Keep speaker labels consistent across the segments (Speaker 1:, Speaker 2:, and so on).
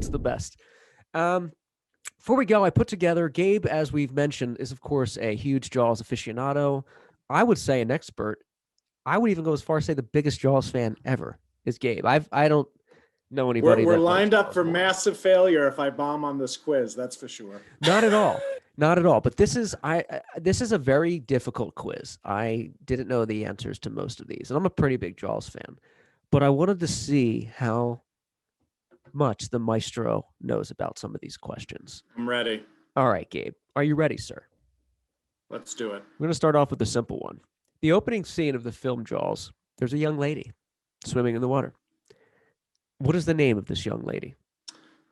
Speaker 1: It's the best. Before we go, I put together Gabe, as we've mentioned, is of course a huge Jaws aficionado. I would say an expert. I would even go as far as say the biggest Jaws fan ever is Gabe. I don't know anybody
Speaker 2: We're
Speaker 1: that likes
Speaker 2: lined up
Speaker 1: Jaws
Speaker 2: for
Speaker 1: more.
Speaker 2: massive failure if I bomb on this quiz. That's for sure.
Speaker 1: Not at all. Not at all. But this is this is a very difficult quiz. I didn't know the answers to most of these, and I'm a pretty big Jaws fan. But I wanted to see how much the maestro knows about some of these questions.
Speaker 2: I'm ready.
Speaker 1: All right, Gabe. Are you ready, sir?
Speaker 2: Let's do it.
Speaker 1: We're going to start off with a simple one. The opening scene of the film Jaws, there's a young lady swimming in the water. What is the name of this young lady?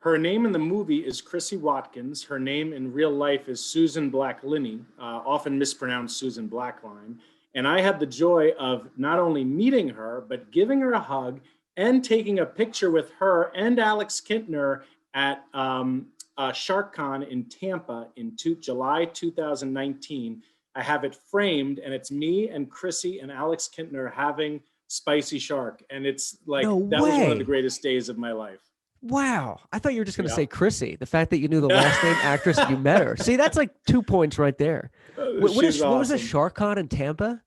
Speaker 2: Her name in the movie is Chrissy Watkins. Her name in real life is Susan Black-Linney, often mispronounced Susan Blackline. And I had the joy of not only meeting her, but giving her a hug and taking a picture with her and Alex Kintner at SharkCon in Tampa in July 2019. I have it framed, and it's me and Chrissy and Alex Kintner having spicy shark. And it's like, that was one of the greatest days of my life.
Speaker 1: Wow. I thought you were just going to say Chrissy. The fact that you knew the last name actress and you met her. See, that's like 2 points right there. What was a SharkCon in Tampa?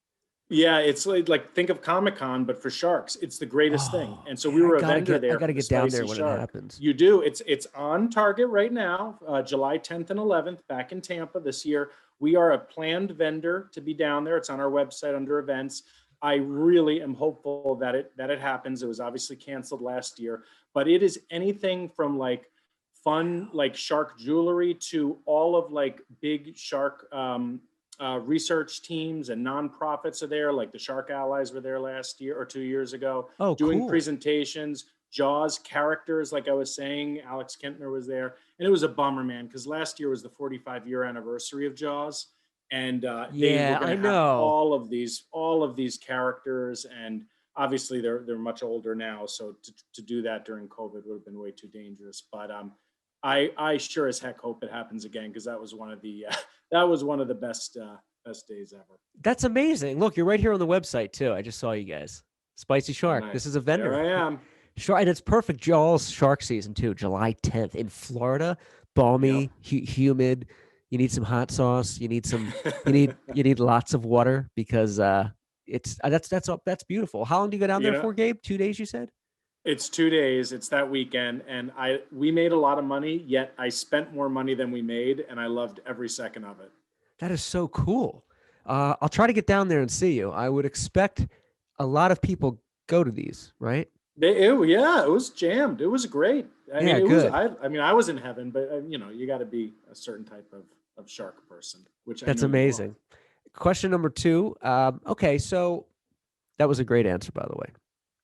Speaker 2: Yeah, it's like think of Comic-Con, but for sharks. It's the greatest thing. And so we were a vendor there.
Speaker 1: I got to get down there when it happens.
Speaker 2: You do. It's on target right now, July 10th and 11th, back in Tampa this year. We are a planned vendor to be down there. It's on our website under events. I really am hopeful that it happens. It was obviously canceled last year, but it is anything from like fun, like shark jewelry to all of like big shark research teams and nonprofits are there. Like the Shark Allies were there last year or 2 years ago, doing presentations. Jaws characters, like I was saying, Alex Kintner was there, and it was a bummer, man, because last year was the 45-year anniversary of Jaws, and they were going to have all of these characters, and obviously they're much older now, so to do that during COVID would have been way too dangerous. But I sure as heck hope it happens again, because that was one of the best days ever.
Speaker 1: That's amazing. Look, you're right here on the website too. I just saw you guys. Spicy Shark. Nice. This is a vendor.
Speaker 2: There I am.
Speaker 1: Sure, and it's perfect Jaws shark season too. July 10th in Florida, balmy, humid. You need some hot sauce. You need some. you need lots of water because that's beautiful. How long do you go down there for, Gabe? 2 days, you said?
Speaker 2: It's 2 days. It's that weekend, and we made a lot of money. Yet I spent more money than we made, and I loved every second of it.
Speaker 1: That is so cool. I'll try to get down there and see you. I would expect a lot of people go to these, right?
Speaker 2: It was jammed. It was great. I was in heaven, but you got to be a certain type of shark person, which
Speaker 1: that's amazing. Question number 2. Okay, so that was a great answer, by the way.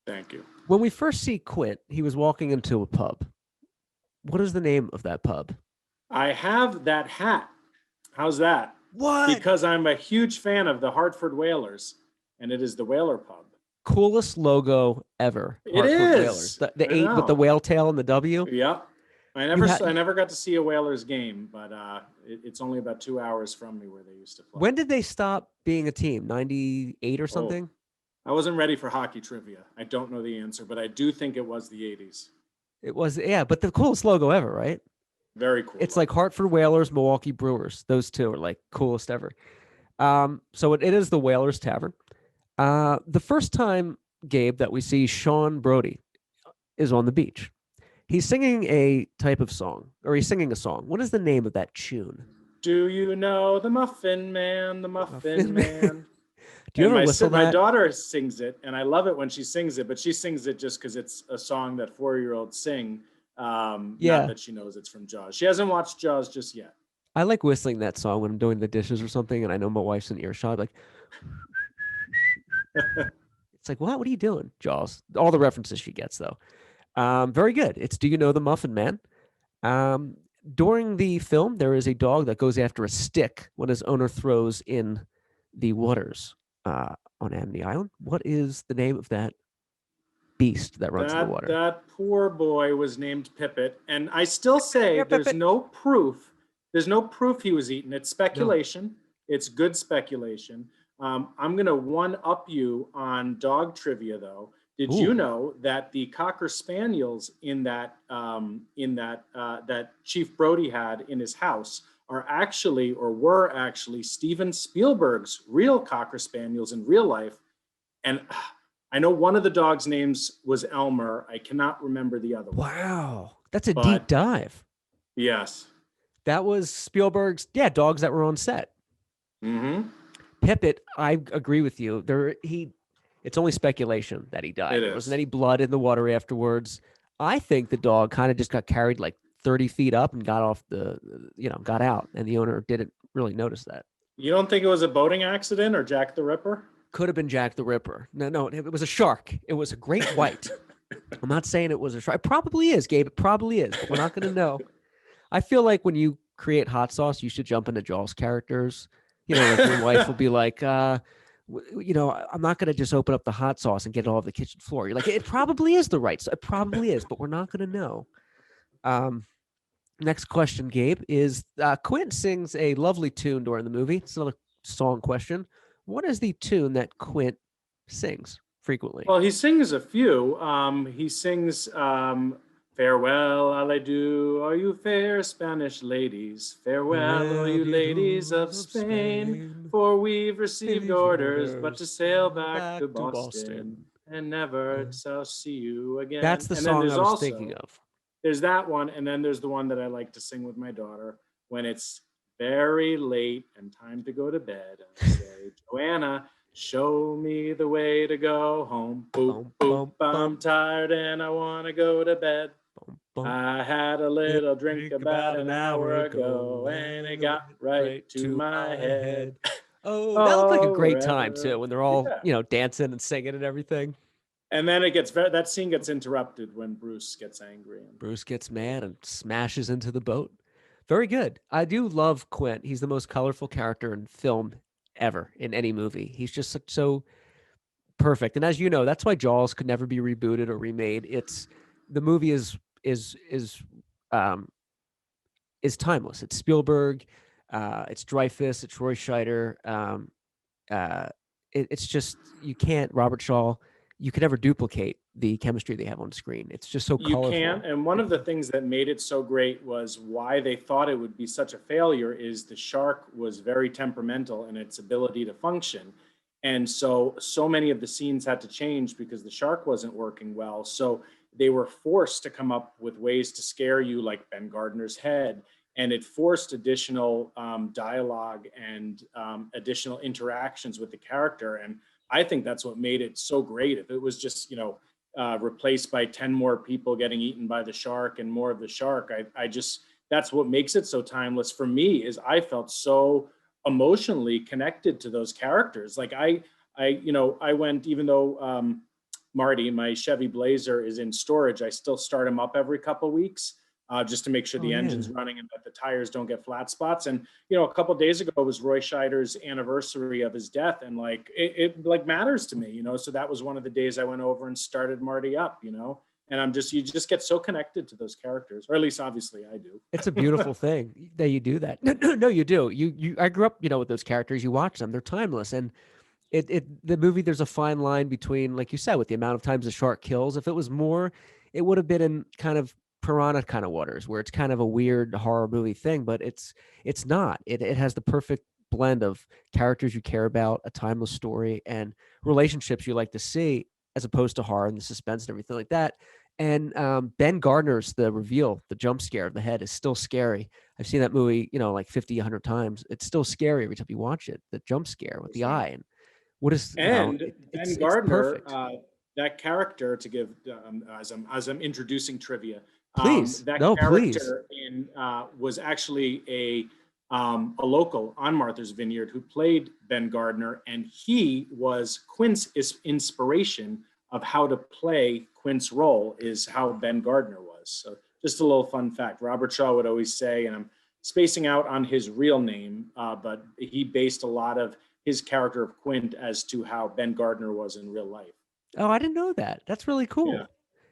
Speaker 2: Thank you.
Speaker 1: When we first see Quint, he was walking into a pub. What is the name of that pub?
Speaker 2: I have that hat. How's that?
Speaker 1: What?
Speaker 2: Because I'm a huge fan of the Hartford Whalers, and it is the Whaler Pub.
Speaker 1: Coolest logo ever.
Speaker 2: It is.
Speaker 1: Whalers. The 8 with the whale tail and the W.
Speaker 2: Yeah. I never got to see a Whalers game, but it's only about 2 hours from me where they used to play.
Speaker 1: When did they stop being a team? 98 or something?
Speaker 2: I wasn't ready for hockey trivia. I don't know the answer, but I do think it was the 80s.
Speaker 1: It was, but the coolest logo ever, right?
Speaker 2: Very cool.
Speaker 1: It's like Hartford Whalers, Milwaukee Brewers. Those two are like coolest ever. So it is the Whalers Tavern. The first time, Gabe, that we see Sean Brody is on the beach. He's singing a type of song, or he's singing a song. What is the name of that tune?
Speaker 2: Do you know the Muffin Man, the Muffin Man?
Speaker 1: Do you ever whistle that?
Speaker 2: My daughter sings it, and I love it when she sings it, but she sings it just because it's a song that 4-year-olds sing. Not that she knows it's from Jaws. She hasn't watched Jaws just yet.
Speaker 1: I like whistling that song when I'm doing the dishes or something, and I know my wife's in earshot. Like, it's like, what are you doing, Jaws? All the references she gets, though. Very good. It's Do You Know the Muffin Man? During the film, there is a dog that goes after a stick when his owner throws in the waters on Amity Island. What is the name of that beast that runs in the water?
Speaker 2: That poor boy was named Pippet, and I still say there's no proof. There's no proof he was eaten. It's speculation. No. It's good speculation. I'm going to one-up you on dog trivia, though. Did
Speaker 1: Ooh,
Speaker 2: you know that the Cocker Spaniels that Chief Brody had in his house are actually, or were actually, Steven Spielberg's real Cocker Spaniels in real life? And I know one of the dogs' names was Elmer. I cannot remember the other one.
Speaker 1: wow. That's a deep
Speaker 2: But
Speaker 1: dive.
Speaker 2: yes.
Speaker 1: That was Spielberg's, yeah, dogs that were on set.
Speaker 2: Mm-hmm.
Speaker 1: Pippet, I agree with you. It's only speculation that he died.
Speaker 2: It
Speaker 1: There wasn't
Speaker 2: is.
Speaker 1: any blood in the water afterwards. I think the dog kind of just got carried like 30 feet up and got off got out, and the owner didn't really notice that.
Speaker 2: You don't think it was a boating accident or Jack the Ripper?
Speaker 1: Could have been Jack the Ripper. No, it was a shark. It was a great white. I'm not saying it was a shark. It probably is, Gabe. It probably is, but we're not going to know. I feel like when you create hot sauce, you should jump into Jaws characters. Like your wife will be like, I'm not going to just open up the hot sauce and get it all over the kitchen floor. You're like, it probably is the right. It probably is, but we're not going to know. Next question, Gabe, is Quint sings a lovely tune during the movie. It's another song question. What is the tune that Quint sings frequently?
Speaker 2: Well, he sings a few. He sings Farewell, all I do, all you fair Spanish ladies. Farewell, all you ladies of Spain, for we've received orders but to sail back to Boston and never shall see you again.
Speaker 1: That's the
Speaker 2: And then
Speaker 1: song
Speaker 2: there's
Speaker 1: I was
Speaker 2: also,
Speaker 1: thinking of.
Speaker 2: there's that one, and then there's the one that I like to sing with my daughter when it's very late and time to go to bed. And I say, Joanna, show me the way to go home. Boop, boop, I'm tired and I want to go to bed. I had a little drink about an hour ago and it got right to my head.
Speaker 1: Oh, that looked like a great time
Speaker 2: Forever.
Speaker 1: too when they're all,
Speaker 2: Yeah.
Speaker 1: dancing and singing and everything.
Speaker 2: And then that scene gets interrupted when Bruce gets angry.
Speaker 1: Bruce gets mad and smashes into the boat. Very good. I do love Quint. He's the most colorful character in film ever in any movie. He's just so perfect. And as you know, that's why Jaws could never be rebooted or remade. The movie um is timeless. It's Spielberg, it's Dreyfuss, it's Roy Scheider. Uh, it's just you can't Robert Shaw. You could never duplicate the chemistry they have on screen. It's just so
Speaker 2: You
Speaker 1: colorful.
Speaker 2: can't. And one of the things that made it so great was why they thought it would be such a failure is the shark was very temperamental in its ability to function. And so many of the scenes had to change because the shark wasn't working well. So they were forced to come up with ways to scare you, like Ben Gardner's head. And it forced additional dialogue and additional interactions with the character. And I think that's what made it so great. If it was just, replaced by 10 more people getting eaten by the shark and more of the shark, that's what makes it so timeless for me is I felt so emotionally connected to those characters. Like I went, even though Marty, my Chevy Blazer is in storage, I still start him up every couple of weeks. Just to make sure the engine's running and that the tires don't get flat spots. And, a couple of days ago was Roy Scheider's anniversary of his death. And it matters to me, so that was one of the days I went over and started Marty up, and you just get so connected to those characters, or at least obviously I do.
Speaker 1: It's a beautiful thing that you do that. No, you do. I grew up, with those characters. You watch them; they're timeless. And the movie, there's a fine line between, like you said, with the amount of times the shark kills. If it was more, it would have been in kind of piranha kind of waters, where it's kind of a weird horror movie thing. But it's not. It has the perfect blend of characters you care about, a timeless story, and relationships you like to see, as opposed to horror and the suspense and everything like that. And Ben Gardner's the reveal, the jump scare of the head is still scary. I've seen that movie, like 50, 100 times. It's still scary every time you watch it. The jump scare with the eye. And what is,
Speaker 2: And Ben Gardner,
Speaker 1: perfect.
Speaker 2: that character, to give as I'm introducing trivia,
Speaker 1: Please,
Speaker 2: that
Speaker 1: no, please.
Speaker 2: character was actually a local on Martha's Vineyard who played Ben Gardner, and he was Quint's inspiration of how to play Quint's role is how Ben Gardner was. So just a little fun fact. Robert Shaw would always say, and I'm spacing out on his real name, but he based a lot of his character of Quint as to how Ben Gardner was in real life.
Speaker 1: Oh, I didn't know that. That's really cool.
Speaker 2: Yeah.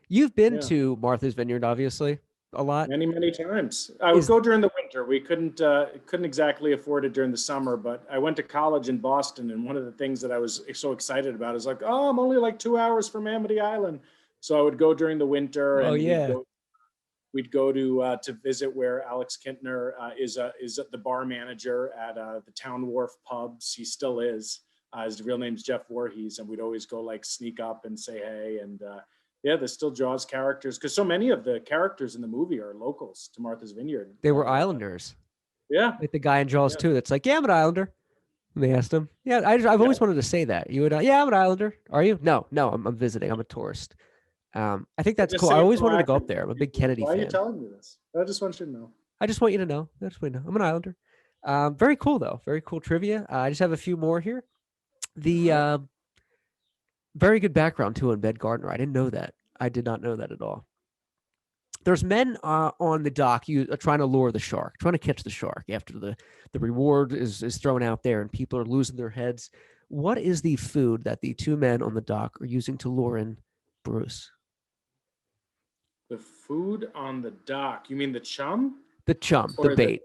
Speaker 1: You've been to Martha's Vineyard, obviously. a lot?
Speaker 2: Many times. I would go during the winter. We couldn't exactly afford it during the summer, but I went to college in Boston, and one of the things that I was so excited about is like, oh, I'm only like 2 hours from Amity Island. So I would go during the winter,
Speaker 1: Oh
Speaker 2: and
Speaker 1: yeah.
Speaker 2: we'd go to visit where Alex Kintner is the bar manager at the Town Wharf pubs. He still is. His real name's Jeff Voorhees, and we'd always go like sneak up and say hey. And yeah, there's still Jaws characters because so many of the characters in the movie are locals to Martha's Vineyard.
Speaker 1: They were Islanders.
Speaker 2: Yeah,
Speaker 1: Like the guy in Jaws
Speaker 2: yeah,
Speaker 1: 2 that's like, yeah, I'm an Islander. And they asked him. Yeah, I've
Speaker 2: yeah.
Speaker 1: always wanted to say that. You would, yeah, I'm an Islander. Are you? No, I'm visiting. I'm a tourist. I think that's
Speaker 2: Just
Speaker 1: cool. I
Speaker 2: say it
Speaker 1: always wanted to go up
Speaker 2: proactively.
Speaker 1: there. I'm a big Kennedy
Speaker 2: Why are you
Speaker 1: fan.
Speaker 2: telling me this? I just want you to know.
Speaker 1: I just want you to know. I just want you to know. I'm an Islander. Very cool though. Very cool trivia. I just have a few more here. The very good background too on Ben Gardner. I didn't know that. I did not know that at all. There's men on the dock trying to lure the shark, trying to catch the shark after the reward is thrown out there and people are losing their heads. What is the food that the two men on the dock are using to lure in Bruce?
Speaker 2: The food on the dock. You mean the chum?
Speaker 1: The chum, the
Speaker 2: Or
Speaker 1: bait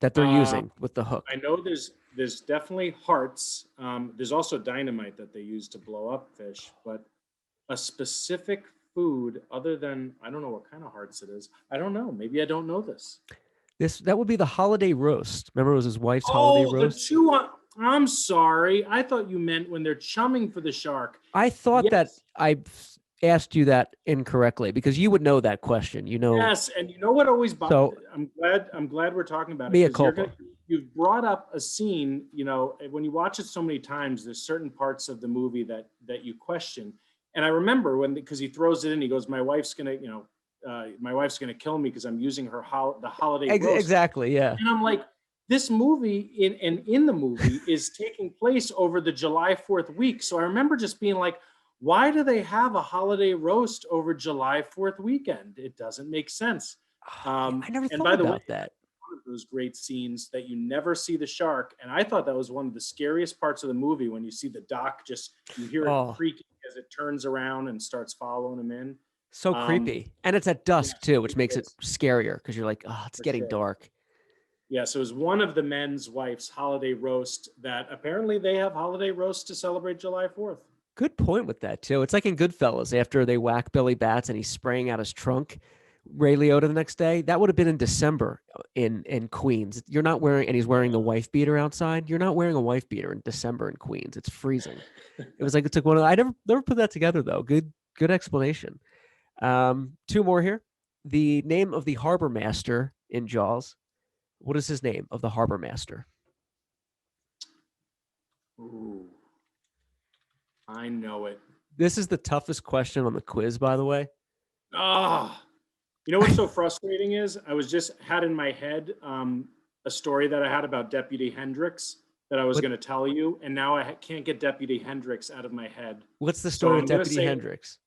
Speaker 1: that they're using with the hook.
Speaker 2: I know there's definitely hearts. There's also dynamite that they use to blow up fish, but a specific food other than I don't know what kind of hearts it is. I don't know. Maybe I don't know this.
Speaker 1: That would be the holiday roast. Remember, it was his wife's holiday
Speaker 2: Oh, the
Speaker 1: roast.
Speaker 2: chew on. I'm sorry. I thought you meant when they're chumming for the shark.
Speaker 1: I thought that
Speaker 2: Yes.
Speaker 1: I asked you that incorrectly because you would know that question. You know,
Speaker 2: Yes, and you know what always
Speaker 1: So-
Speaker 2: bothers? I'm glad we're talking about
Speaker 1: Mea
Speaker 2: it. 'Cause
Speaker 1: culpa.
Speaker 2: You've brought up a scene. You know, when you watch it so many times, there's certain parts of the movie that you question. And I remember because he throws it in, he goes, "My wife's gonna, my wife's gonna kill me because I'm using the holiday roast."
Speaker 1: exactly, yeah.
Speaker 2: And I'm like, this movie in the movie is taking place over the July 4th week. So I remember just being like, why do they have a holiday roast over July 4th weekend? It doesn't make sense.
Speaker 1: I never
Speaker 2: And
Speaker 1: thought
Speaker 2: by the way,
Speaker 1: about that.
Speaker 2: one of those great scenes that you never see the shark. And I thought that was one of the scariest parts of the movie when you see the dock you hear it creaking as it turns around and starts following him in.
Speaker 1: So creepy. And it's at dusk too, which makes it
Speaker 2: is.
Speaker 1: scarier because you're like, oh, it's
Speaker 2: For
Speaker 1: getting
Speaker 2: sure.
Speaker 1: dark.
Speaker 2: Yeah, so it was one of the men's wife's holiday roast that apparently they have holiday roast to celebrate July 4th.
Speaker 1: Good point with that too. It's like in Goodfellas after they whack Billy Bats and he's spraying out his trunk. Ray Liotta the next day. That would have been in December in Queens. You're not wearing, and he's wearing the wife beater outside. You're not wearing a wife beater in December in Queens. It's freezing. It was like it took one of. I never put that together though. Good explanation. Two more here. The name of the harbor master in Jaws. What is his name of the harbor master?
Speaker 2: Ooh, I know it.
Speaker 1: This is the toughest question on the quiz, by the way.
Speaker 2: Ah, you know what's so frustrating is I was just had in my head a story that I had about Deputy Hendrix that I was going to tell you, and now I can't get Deputy Hendrix out of my head.
Speaker 1: What's the story with Deputy Hendrix?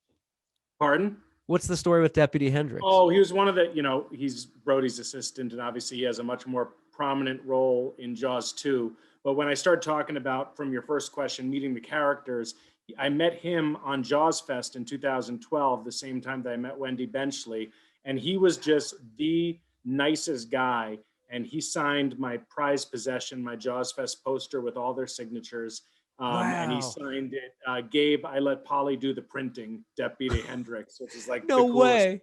Speaker 2: Pardon?
Speaker 1: What's the story with Deputy Hendrix?
Speaker 2: Oh, he was one of the, he's Brody's assistant, and obviously he has a much more prominent role in Jaws 2. But when I start talking about, from your first question, meeting the characters, I met him on Jaws Fest in 2012, the same time that I met Wendy Benchley, and he was just the nicest guy. And he signed my prized possession, my Jaws Fest poster with all their signatures. And he signed it. Gabe, I let Polly do the printing, Deputy Hendrix, which is like
Speaker 1: no way.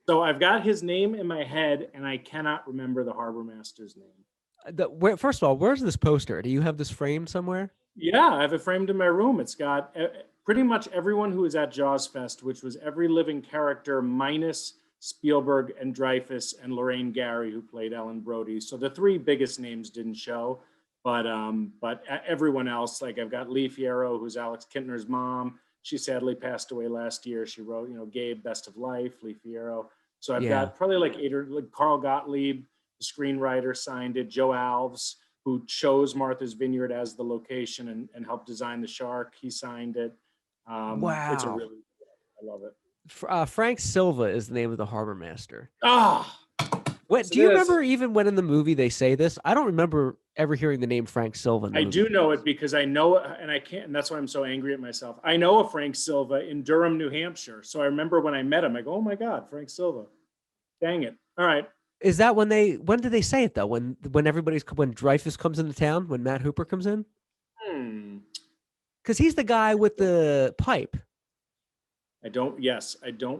Speaker 2: So I've got his name in my head, and I cannot remember the harbor master's name.
Speaker 1: First of all, where's this poster? Do you have this framed somewhere?
Speaker 2: Yeah, I have it framed in my room. It's got pretty much everyone who was at Jaws Fest, which was every living character minus Spielberg and Dreyfuss and Lorraine Gary, who played Ellen Brody. So the three biggest names didn't show, but everyone else, like I've got Lee Fierro, who's Alex Kintner's mom. She sadly passed away last year. She wrote, Gabe, Best of Life, Lee Fierro. So I've got probably like 8 or like Carl Gottlieb, the screenwriter, signed it. Joe Alves, who chose Martha's Vineyard as the location and helped design the shark, he signed it.
Speaker 1: Wow.
Speaker 2: It's I love it.
Speaker 1: Frank Silva is the name of the harbor master.
Speaker 2: Ah,
Speaker 1: What do you remember? Even when in the movie they say this, I don't remember ever hearing the name Frank Silva.
Speaker 2: I do know it because I know it, and I can't, and that's why I'm so angry at myself. I know a Frank Silva in Durham, New Hampshire. So I remember when I met him, I go, "Oh my God, Frank Silva." Dang it. All right.
Speaker 1: Is that when did they say it though? When when Dreyfus comes into town, when Matt Hooper comes in?
Speaker 2: Hmm.
Speaker 1: Because he's the guy with the pipe.
Speaker 2: I don't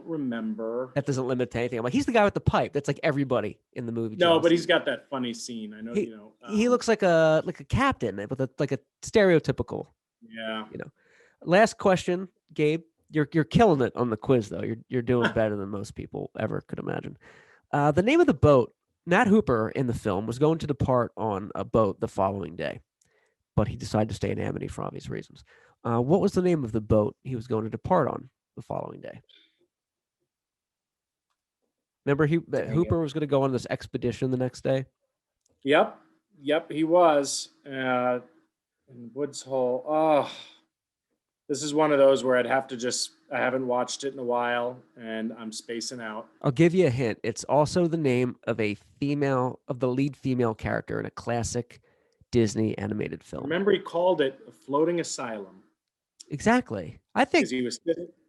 Speaker 2: remember.
Speaker 1: That doesn't limit to anything. I'm like, he's the guy with the pipe. That's like everybody in the movie.
Speaker 2: No,
Speaker 1: Jaws.
Speaker 2: but he's got that funny scene. I know,
Speaker 1: He looks like a captain with like a stereotypical.
Speaker 2: Yeah.
Speaker 1: Last question, Gabe. You're killing it on the quiz though. You're doing better than most people ever could imagine. The name of the boat, Matt Hooper in the film was going to depart on a boat the following day, but he decided to stay in Amity for obvious reasons. What was the name of the boat he was going to depart on the following day? Remember, Hooper was going to go on this expedition the next day.
Speaker 2: Yep, he was. In Woods Hole. Oh, this is one of those where I haven't watched it in a while, and I'm spacing out.
Speaker 1: I'll give you a hint. It's also the name of the lead female character in a classic Disney animated film.
Speaker 2: Remember, he called it a floating asylum.
Speaker 1: Exactly. I think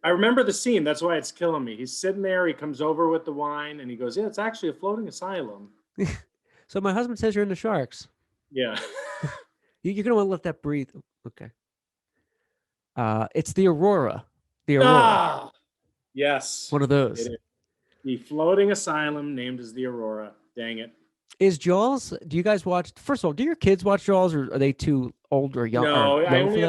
Speaker 2: I remember the scene. That's why it's killing me. He's sitting there. He comes over with the wine, and he goes, "Yeah, it's actually a floating asylum."
Speaker 1: So my husband says you're into sharks.
Speaker 2: Yeah.
Speaker 1: You're gonna want to let that breathe. Okay. It's the Aurora. The Aurora.
Speaker 2: Ah, yes.
Speaker 1: One of those.
Speaker 2: The floating asylum named as the Aurora. Dang it.
Speaker 1: Is Jaws? Do you guys watch? First of all, do your kids watch Jaws, or are they too old or young?
Speaker 2: No, I only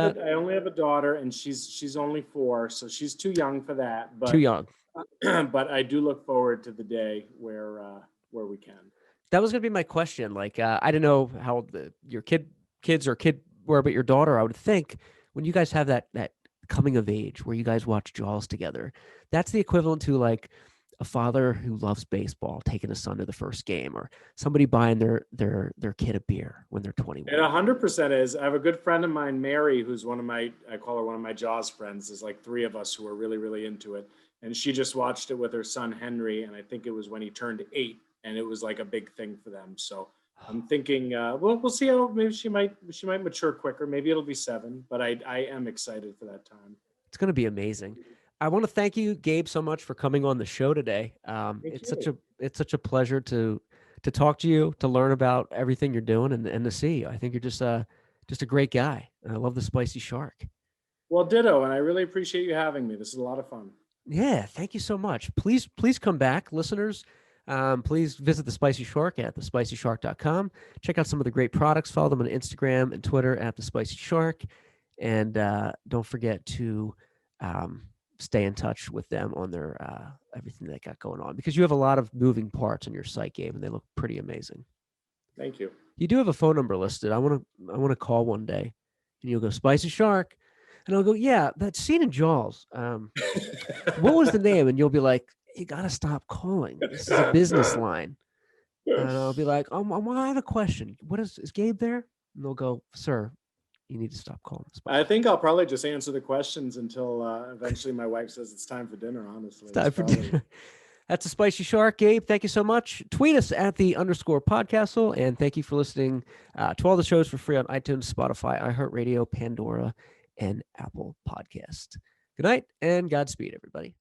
Speaker 2: have a daughter, and she's only 4, so she's too young for that. But
Speaker 1: too young.
Speaker 2: But I do look forward to the day where we can.
Speaker 1: That was gonna be my question. Like, I don't know how old your kids were, but your daughter, I would think when you guys have that coming of age where you guys watch Jaws together, that's the equivalent to like a father who loves baseball taking his son to the first game, or somebody buying their kid a beer when they're 21.
Speaker 2: It 100% is. I have a good friend of mine, Mary, who's I call her one of my Jaws friends. There's like 3 of us who are really, really into it. And she just watched it with her son, Henry. And I think it was when he turned 8, and it was like a big thing for them. So I'm thinking, we'll see how maybe she might mature quicker. Maybe it'll be 7, but I am excited for that time.
Speaker 1: It's going to be amazing. I want to thank you, Gabe, so much for coming on the show today. It's such a pleasure to talk to you, to learn about everything you're doing, and to see you. I think you're just a great guy, and I love the Spicy Shark.
Speaker 2: Well, ditto, and I really appreciate you having me. This is a lot of fun.
Speaker 1: Yeah, thank you so much. Please come back, listeners. Please visit the Spicy Shark at thespicyshark.com. Check out some of the great products. Follow them on Instagram and Twitter at the Spicy Shark, and don't forget to stay in touch with them on their everything they got going on, because you have a lot of moving parts on your site, Gabe, and they look pretty amazing.
Speaker 2: Thank you.
Speaker 1: You do have a phone number listed. I want to call one day, and you'll go, Spicy Shark, and I'll go, yeah, that scene in Jaws. What was the name? And you'll be like, you got to stop calling. This is a business line. And I'll be like, I have a question. Is Gabe there? And they'll go, sir, you need to stop calling.
Speaker 2: I think I'll probably just answer the questions until eventually my wife says it's time for dinner, honestly.
Speaker 1: Dinner. That's a Spicy Shark. Gabe, thank you so much. Tweet us at _Podcastle, and thank you for listening to all the shows for free on iTunes, Spotify, iHeartRadio, Pandora, and Apple Podcast. Good night, and Godspeed, everybody.